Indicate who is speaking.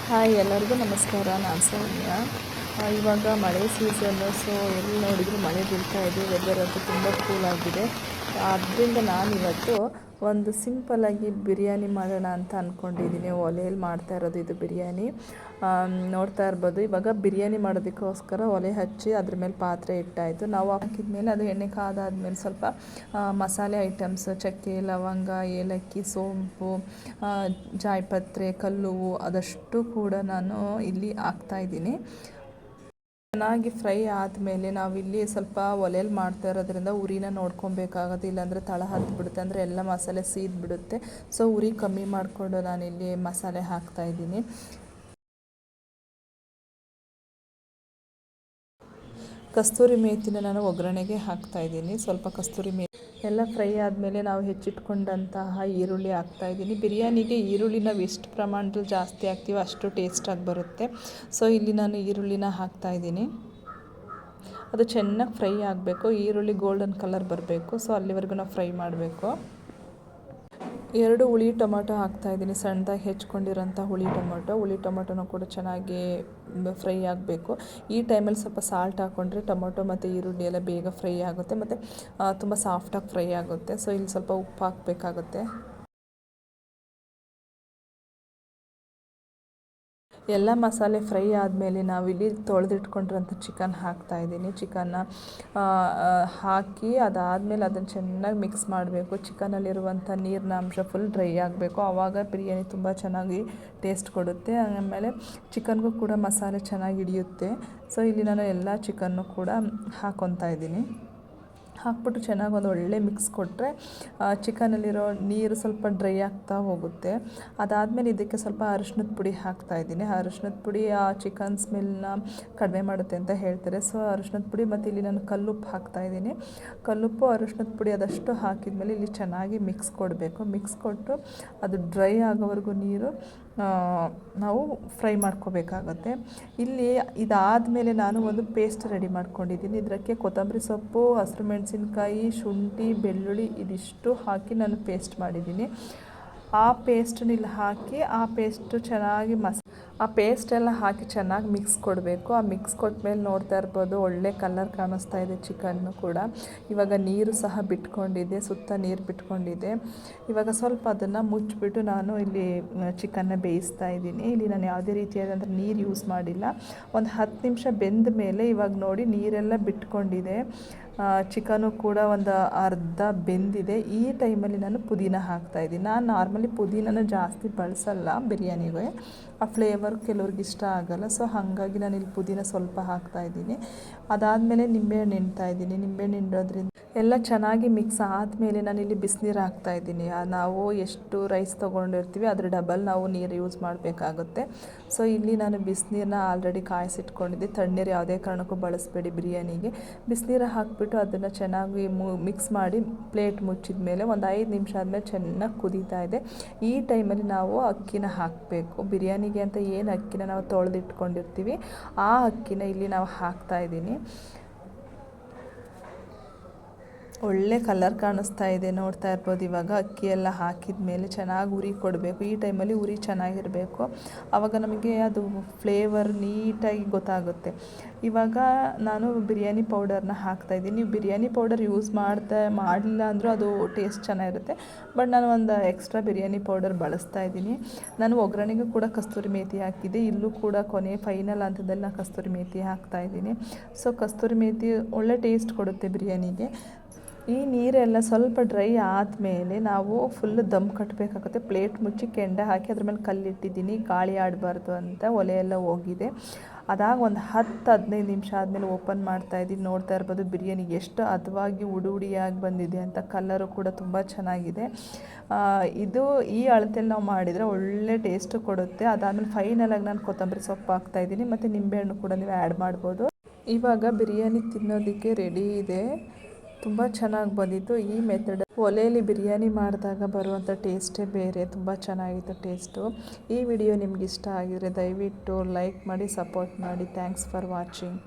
Speaker 1: Hi, ಎಲ್ಲರಿಗೂ ನಮಸ್ಕಾರ. ನಾನು ಸೌಮ್ಯ. ಇವಾಗ ಮಳೆ ಸೀಸನ್ನು, ಸೊ ಎಲ್ಲಿ ನೋಡಿದರೂ ಮಳೆ ಬೀಳ್ತಾ ಇದೆ. ವೆದರ್ ಅಂತೂ ತುಂಬ ಕೂಲಾಗಿದೆ. ಆದ್ದರಿಂದ ನಾನಿವತ್ತು ಒಂದು ಸಿಂಪಲ್ಲಾಗಿ ಬಿರಿಯಾನಿ ಮಾಡೋಣ ಅಂತ ಅಂದ್ಕೊಂಡಿದ್ದೀನಿ. ಒಲೆಯಲ್ಲಿ ಮಾಡ್ತಾ ಇರೋದು ಇದು ಬಿರಿಯಾನಿ. ನೋಡ್ತಾ ಇರ್ಬೋದು. ಇವಾಗ ಬಿರಿಯಾನಿ ಮಾಡೋದಕ್ಕೋಸ್ಕರ ಒಲೆ ಹಚ್ಚಿ ಅದ್ರ ಮೇಲೆ ಪಾತ್ರೆ ಇಟ್ಟಾಯಿತು. ನಾವು ಹಾಕಿದ್ಮೇಲೆ ಅದು ಎಣ್ಣೆ ಕಾದಾದ್ಮೇಲೆ ಸ್ವಲ್ಪ ಮಸಾಲೆ ಐಟಮ್ಸ್, ಚಕ್ಕೆ, ಲವಂಗ, ಏಲಕ್ಕಿ, ಸೋಂಪು, ಜಾಯಿಪತ್ರೆ, ಕಲ್ಲುವು ಅದಷ್ಟು ಕೂಡ ನಾನು ಇಲ್ಲಿ ಹಾಕ್ತಾಯಿದ್ದೀನಿ. ಚೆನ್ನಾಗಿ ಫ್ರೈ ಆದಮೇಲೆ ನಾವಿಲ್ಲಿ ಸ್ವಲ್ಪ ಒಲೆಯಲ್ಲಿ ಮಾಡ್ತಾ ಇರೋದ್ರಿಂದ ಉರಿನ ನೋಡ್ಕೊಬೇಕಾಗುತ್ತೆ, ಇಲ್ಲಾಂದರೆ ತಳ ಹತ್ತಿಬಿಡುತ್ತೆ, ಅಂದರೆ ಎಲ್ಲ ಮಸಾಲೆ ಸೀದ್ಬಿಡುತ್ತೆ. ಸೊ ಉರಿ ಕಮ್ಮಿ ಮಾಡಿಕೊಂಡು ನಾನಿಲ್ಲಿ ಮಸಾಲೆ ಹಾಕ್ತಾಯಿದ್ದೀನಿ. ಕಸ್ತೂರಿ ಮೇಥಿನ ನಾನು ಒಗ್ಗರಣೆಗೆ ಹಾಕ್ತಾಯಿದ್ದೀನಿ. ಸ್ವಲ್ಪ ಕಸ್ತೂರಿ ಮೇಥಿ ಎಲ್ಲ ಫ್ರೈ ಆದಮೇಲೆ ನಾವು ಹೆಚ್ಚಿಟ್ಕೊಂಡಂತಹ ಈರುಳ್ಳಿ ಹಾಕ್ತಾಯಿದ್ದೀನಿ. ಬಿರಿಯಾನಿಗೆ ಈರುಳ್ಳಿ ನಾವು ಎಷ್ಟು ಪ್ರಮಾಣದಲ್ಲಿ ಜಾಸ್ತಿ ಹಾಕ್ತೀವೋ ಅಷ್ಟು ಟೇಸ್ಟಾಗಿ ಬರುತ್ತೆ. ಸೊ ಇಲ್ಲಿ ನಾನು ಈರುಳ್ಳಿನ ಹಾಕ್ತಾಯಿದ್ದೀನಿ. ಅದು ಚೆನ್ನಾಗಿ ಫ್ರೈ ಆಗಬೇಕು, ಈರುಳ್ಳಿ ಗೋಲ್ಡನ್ ಕಲರ್ ಬರಬೇಕು. ಸೊ ಅಲ್ಲಿವರೆಗೂ ನಾವು ಫ್ರೈ ಮಾಡಬೇಕು. 2 ಹುಳಿ ಟೊಮೊಟೊ ಹಾಕ್ತಾಯಿದ್ದೀನಿ, ಸಣ್ಣದಾಗಿ ಹೆಚ್ಕೊಂಡಿರೋಂಥ ಹುಳಿ ಟೊಮೊಟೊನೂ ಕೂಡ ಚೆನ್ನಾಗಿ ಫ್ರೈ ಆಗಬೇಕು. ಈ ಟೈಮಲ್ಲಿ ಸ್ವಲ್ಪ ಸಾಲ್ಟ್ ಹಾಕ್ಕೊಂಡ್ರೆ ಟೊಮೊಟೊ ಮತ್ತು ಈರುಳ್ಳಿ ಎಲ್ಲ ಬೇಗ ಫ್ರೈ ಆಗುತ್ತೆ ಮತ್ತು ತುಂಬ ಸಾಫ್ಟಾಗಿ ಫ್ರೈ ಆಗುತ್ತೆ. ಸೊ ಇಲ್ಲಿ ಸ್ವಲ್ಪ ಉಪ್ಪು ಹಾಕಬೇಕಾಗುತ್ತೆ. ಎಲ್ಲ ಮಸಾಲೆ ಫ್ರೈ ಆದಮೇಲೆ ನಾವಿಲ್ಲಿ ತೊಳೆದಿಟ್ಕೊಂಡಿರೋಂಥ ಚಿಕನ್ ಹಾಕ್ತಾಯಿದ್ದೀನಿ. ಚಿಕನ್ನ ಹಾಕಿ ಅದಾದಮೇಲೆ ಅದನ್ನು ಚೆನ್ನಾಗಿ ಮಿಕ್ಸ್ ಮಾಡಬೇಕು. ಚಿಕನಲ್ಲಿರುವಂಥ ನೀರಿನ ಅಂಶ ಫುಲ್ ಡ್ರೈ ಆಗಬೇಕು. ಆವಾಗ ಬಿರಿಯಾನಿ ತುಂಬ ಚೆನ್ನಾಗಿ ಟೇಸ್ಟ್ ಕೊಡುತ್ತೆ. ಆಮೇಲೆ ಚಿಕನ್ಗೂ ಕೂಡ ಮಸಾಲೆ ಚೆನ್ನಾಗಿ ಹಿಡಿಯುತ್ತೆ. ಸೊ ಇಲ್ಲಿ ನಾನು ಎಲ್ಲ ಚಿಕನ್ನು ಕೂಡ ಹಾಕ್ಕೊತಾ ಇದ್ದೀನಿ. ಹಾಕ್ಬಿಟ್ಟು ಚೆನ್ನಾಗಿ ಒಂದು ಒಳ್ಳೆ ಮಿಕ್ಸ್ ಕೊಟ್ಟರೆ ಚಿಕನಲ್ಲಿರೋ ನೀರು ಸ್ವಲ್ಪ ಡ್ರೈ ಆಗ್ತಾ ಹೋಗುತ್ತೆ. ಅದಾದಮೇಲೆ ಇದಕ್ಕೆ ಸ್ವಲ್ಪ ಅರಿಶಿನದ ಪುಡಿ ಹಾಕ್ತಾಯಿದ್ದೀನಿ. ಅರಿಶಿನದ ಪುಡಿ ಆ ಚಿಕನ್ ಸ್ಮೆಲ್ನ ಕಡಿಮೆ ಮಾಡುತ್ತೆ ಅಂತ ಹೇಳ್ತಾರೆ. ಸೊ ಅರಿಶಿನದ ಪುಡಿ ಮತ್ತು ಇಲ್ಲಿ ನಾನು ಕಲ್ಲುಪ್ಪು ಹಾಕ್ತಾಯಿದ್ದೀನಿ. ಕಲ್ಲುಪ್ಪು, ಅರಿಶಿನದ ಪುಡಿ ಅದಷ್ಟು ಹಾಕಿದ್ಮೇಲೆ ಇಲ್ಲಿ ಚೆನ್ನಾಗಿ ಮಿಕ್ಸ್ ಕೊಡಬೇಕು. ಮಿಕ್ಸ್ ಕೊಟ್ಟು ಅದು ಡ್ರೈ ಆಗೋವರೆಗೂ ನೀರು ನಾವು ಫ್ರೈ ಮಾಡ್ಕೋಬೇಕಾಗತ್ತೆ. ಇಲ್ಲಿ ಇದಾದಮೇಲೆ ನಾನು ಒಂದು ಪೇಸ್ಟ್ ರೆಡಿ ಮಾಡ್ಕೊಂಡಿದ್ದೀನಿ. ಇದಕ್ಕೆ ಕೊತ್ತಂಬರಿ ಸೊಪ್ಪು, ಹಸಿರು ಮೆಣಸಿನ್ಕಾಯಿ, ಶುಂಠಿ, ಬೆಳ್ಳುಳ್ಳಿ ಇದಿಷ್ಟು ಹಾಕಿ ನಾನು ಪೇಸ್ಟ್ ಮಾಡಿದ್ದೀನಿ. ಆ ಪೇಸ್ಟನ್ನ ಇಲ್ಲಿ ಹಾಕಿ ಆ ಪೇಸ್ಟು ಚೆನ್ನಾಗಿ ಆ ಪೇಸ್ಟೆಲ್ಲ ಹಾಕಿ ಚೆನ್ನಾಗಿ ಮಿಕ್ಸ್ ಕೊಡಬೇಕು. ಆ ಮಿಕ್ಸ್ ಕೊಟ್ಮೇಲೆ ನೋಡ್ತಾ ಇರ್ಬೋದು ಒಳ್ಳೆ ಕಲರ್ ಕಾಣಿಸ್ತಾ ಇದೆ ಚಿಕನ್ನು ಕೂಡ. ಇವಾಗ ನೀರು ಸಹ ಬಿಟ್ಕೊಂಡಿದೆ, ಸುತ್ತ ನೀರು ಬಿಟ್ಕೊಂಡಿದೆ. ಇವಾಗ ಸ್ವಲ್ಪ ಅದನ್ನು ಮುಚ್ಚಿಬಿಟ್ಟು ನಾನು ಇಲ್ಲಿ ಚಿಕನ್ನ ಬೇಯಿಸ್ತಾ ಇದ್ದೀನಿ. ಇಲ್ಲಿ ನಾನು ಯಾವುದೇ ರೀತಿಯಾದಂಥ ನೀರು ಯೂಸ್ ಮಾಡಿಲ್ಲ. ಒಂದು 10 ನಿಮಿಷ ಬೆಂದ ಮೇಲೆ ಇವಾಗ ನೋಡಿ ನೀರೆಲ್ಲ ಬಿಟ್ಕೊಂಡಿದೆ. ಚಿಕನು ಕೂಡ ಒಂದು ಅರ್ಧ ಬೆಂದಿದೆ. ಈ ಟೈಮಲ್ಲಿ ನಾನು ಪುದೀನ ಹಾಕ್ತಾಯಿದ್ದೀನಿ. ನಾನು ನಾರ್ಮಲಿ ಪುದೀನನ ಜಾಸ್ತಿ ಬಳಸಲ್ಲ ಬಿರಿಯಾನಿಗೆ, ಆ ಫ್ಲೇವರ್ ಕೆಲವ್ರಿಗೆ ಇಷ್ಟ ಆಗಲ್ಲ. ಸೊ ಹಾಗಾಗಿ ನಾನಿಲ್ಲಿ ಪುದೀನ ಸ್ವಲ್ಪ ಹಾಕ್ತಾಯಿದ್ದೀನಿ. ಅದಾದಮೇಲೆ ನಿಂಬೆಹಣ್ಣು ಹಿಂಡ್ತಾಯಿದ್ದೀನಿ. ನಿಂಬೆಹಣ್ಣು ಹಿಂಡೋದ್ರಿಂದ ಎಲ್ಲ ಚೆನ್ನಾಗಿ ಮಿಕ್ಸ್ ಆದಮೇಲೆ ನಾನಿಲ್ಲಿ ಬಿಸಿನೀರು ಹಾಕ್ತಾಯಿದ್ದೀನಿ. ನಾವು ಎಷ್ಟು ರೈಸ್ ತೊಗೊಂಡಿರ್ತೀವಿ ಅದ್ರ ಡಬಲ್ ನಾವು ನೀರು ಯೂಸ್ ಮಾಡಬೇಕಾಗುತ್ತೆ. ಸೊ ಇಲ್ಲಿ ನಾನು ಬಿಸಿನೀರನ್ನ ಆಲ್ರೆಡಿ ಕಾಯಿಸಿಟ್ಕೊಂಡಿದ್ದೆ. ತಣ್ಣೀರು ಯಾವುದೇ ಕಾರಣಕ್ಕೂ ಬಳಸಬೇಡಿ ಬಿರಿಯಾನಿಗೆ. ಬಿಸಿನೀರು ಹಾಕಿಬಿಟ್ಟು ಅದನ್ನು ಚೆನ್ನಾಗಿ ಮಿಕ್ಸ್ ಮಾಡಿ ಪ್ಲೇಟ್ ಮುಚ್ಚಿದ ಮೇಲೆ ಒಂದು 5 ನಿಮಿಷ ಆದಮೇಲೆ ಚೆನ್ನಾಗಿ ಕುದೀತಾ ಇದೆ. ಈ ಟೈಮಲ್ಲಿ ನಾವು ಅಕ್ಕಿನ ಹಾಕಬೇಕು. ಬಿರಿಯಾನಿಗೆ ಅಂತ ಏನು ಅಕ್ಕಿನ ನಾವು ತೊಳೆದಿಟ್ಕೊಂಡಿರ್ತೀವಿ ಆ ಅಕ್ಕಿನ ಇಲ್ಲಿ ನಾವು ಹಾಕ್ತಾಯಿದ್ದೀನಿ. ಒಳ್ಳೆ ಕಲರ್ ಕಾಣಿಸ್ತಾ ಇದೆ, ನೋಡ್ತಾ ಇರ್ಬೋದು. ಇವಾಗ ಅಕ್ಕಿ ಎಲ್ಲ ಹಾಕಿದ ಮೇಲೆ ಚೆನ್ನಾಗಿ ಉರಿ ಕೊಡಬೇಕು. ಈ ಟೈಮಲ್ಲಿ ಉರಿ ಚೆನ್ನಾಗಿರಬೇಕು, ಆವಾಗ ನಮಗೆ ಅದು ಫ್ಲೇವರ್ ನೀಟಾಗಿ ಗೊತ್ತಾಗುತ್ತೆ. ಇವಾಗ ನಾನು ಬಿರಿಯಾನಿ ಪೌಡರ್ನ ಹಾಕ್ತಾಯಿದ್ದೀನಿ. ನೀವು ಬಿರಿಯಾನಿ ಪೌಡರ್ ಯೂಸ್ ಮಾಡಲಿಲ್ಲ ಅಂದರೂ ಅದು ಟೇಸ್ಟ್ ಚೆನ್ನಾಗಿರುತ್ತೆ. ಬಟ್ ನಾನು ಒಂದು ಎಕ್ಸ್ಟ್ರಾ ಬಿರಿಯಾನಿ ಪೌಡರ್ ಬಳಸ್ತಾ ಇದ್ದೀನಿ. ನಾನು ಒಗ್ಗರಣೆಗೂ ಕೂಡ ಕಸ್ತೂರಿ ಮೇಥಿ ಹಾಕಿದ್ದೆ. ಇಲ್ಲೂ ಕೂಡ ಕೊನೆ ಫೈನಲ್ ಹಂತದಲ್ಲಿ ನಾನು ಕಸ್ತೂರಿ ಮೇಥಿ ಹಾಕ್ತಾಯಿದ್ದೀನಿ. ಸೊ ಕಸ್ತೂರಿ ಮೇಥಿ ಒಳ್ಳೆ ಟೇಸ್ಟ್ ಕೊಡುತ್ತೆ ಬಿರಿಯಾನಿಗೆ. ಈ ನೀರೆಲ್ಲ ಸ್ವಲ್ಪ ಡ್ರೈ ಆದಮೇಲೆ ನಾವು ಫುಲ್ಲು ದಮ್ ಕಟ್ಟಬೇಕಾಗುತ್ತೆ. ಪ್ಲೇಟ್ ಮುಚ್ಚಿ ಕೆಂಡ ಹಾಕಿ ಅದ್ರ ಮೇಲೆ ಕಲ್ಲಿಟ್ಟಿದ್ದೀನಿ, ಗಾಳಿ ಆಡಬಾರ್ದು ಅಂತ. ಒಲೆಯೆಲ್ಲ ಹೋಗಿದೆ. ಅದಾಗ ಒಂದು 10-15 ನಿಮಿಷ ಆದಮೇಲೆ ಓಪನ್ ಮಾಡ್ತಾಯಿದ್ದೀನಿ. ನೋಡ್ತಾ ಇರ್ಬೋದು ಬಿರಿಯಾನಿ ಎಷ್ಟು ಹದವಾಗಿ ಉಡುಯಾಗಿ ಬಂದಿದೆ ಅಂತ. ಕಲರು ಕೂಡ ತುಂಬ ಚೆನ್ನಾಗಿದೆ. ಇದು ಈ ಅಳತೆಯಲ್ಲಿ ನಾವು ಮಾಡಿದರೆ ಒಳ್ಳೆ ಟೇಸ್ಟು ಕೊಡುತ್ತೆ. ಅದಾದಮೇಲೆ ಫೈನಲಾಗಿ ನಾನು ಕೊತ್ತಂಬರಿ ಸೊಪ್ಪು ಹಾಕ್ತಾಯಿದ್ದೀನಿ ಮತ್ತು ನಿಂಬೆಹಣ್ಣು ಕೂಡ ನೀವು ಆ್ಯಡ್ ಮಾಡ್ಬೋದು. ಇವಾಗ ಬಿರಿಯಾನಿ ತಿನ್ನೋದಕ್ಕೆ ರೆಡಿ ಇದೆ. ತುಂಬ ಚೆನ್ನಾಗಿ ಬಂದಿತ್ತು ಈ ಮೆಥಡ್. ಒಲೆಯಲ್ಲಿ ಬಿರಿಯಾನಿ ಮಾಡಿದಾಗ ಬರುವಂಥ ಟೇಸ್ಟೇ ಬೇರೆ, ತುಂಬ ಚೆನ್ನಾಗಿತ್ತು ಟೇಸ್ಟು. ಈ ವಿಡಿಯೋ ನಿಮ್ಗೆ ಇಷ್ಟ ಆಗಿದರೆ ದಯವಿಟ್ಟು ಲೈಕ್ ಮಾಡಿ, ಸಪೋರ್ಟ್ ಮಾಡಿ. Thanks for watching.